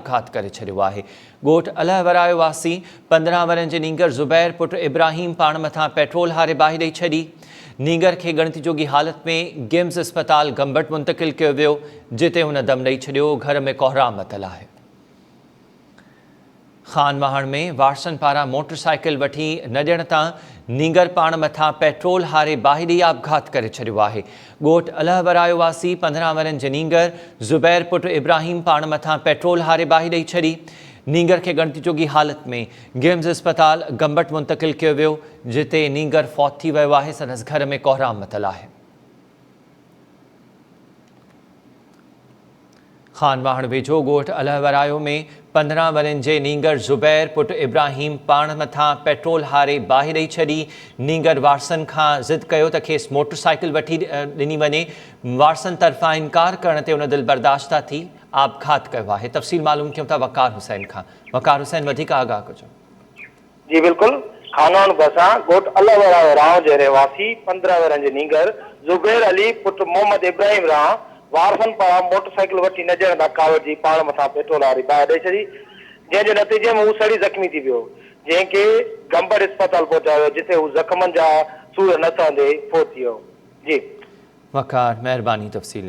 आपघात करे छॾियो आहे। ॻोठ अलहवरायो वासी 15 वरनि जे नींगर ज़ुबैर पुट इब्राहिम पाण मथां पेट्रोल हारे बाहि ॾेई छॾी। नींगर खे ॻणती जोगी हालत में गिम्स अस्पताल गंबट मुंतक़िल कयो वियो, जिते हुन दम ॾेई छॾियो। घर में कोहराम मतल आहे। खानवाहण में वारसनि पारां मोटरसाइकिल वठी न ॾियण तां नींगर पाण मथां पेट्रोल हारे बाहि ॾेई आपघात करे छॾियो आहे। ॻोठ अलहवरायो वासी 15 वरनि जे नींगर ज़ुबैर पुट इब्राहिम पाण मथां पेट्रोल हारे बाहि ॾेई छॾी। नींगर खे ॻणती जोगी हालत में गिम्स अस्पताल गंबट मुंतक़िल कयो वियो, जिते नींगर फौत थी वियो आहे। संदसि घर में कोहराम मतल आहे। खानवाहण वेझो ॻोठ अलहवरायो में 15 वरनि जे नींगर ज़ुबैर पुट इब्राहिम पाण मथां पेट्रोल हारे बाहि ॾेई छॾी। नींगर वारसनि खां ज़िद कयो त खेसि मोटरसाइकिल वठी ॾिनी वञे। वारसनि तरफ़ां इनकार करण ते हुन दिल बर्दाश्त थी आपघात कयो आहे। तफ़सील मालूम कयूं था वकार हुसैन खां। वकार हुसैन, वधीक आगाह कजो। जी बिल्कुल, खानवान बसा ॻोठ अलहवरायो राव जे रहवासी 15 वरनि जे नींगर ज़ुबैर अली पुट मोहम्मद इब्राहिम राव वारसनि पारां मोटरसाइकिल वठी न ॾियण तां कावड़ जी पाण मथां पेट्रोल वारी बाहि ॾेई छॾी, जंहिंजे नतीजे में हू सड़ी ज़ख़्मी थी वियो, जंहिंखे गंबट अस्पताल पहुचायो वियो, जिते हू ज़ख़्मनि जा सूर न सहंदे फोत थी वियो। जी वकार, महिरबानी तफ़सील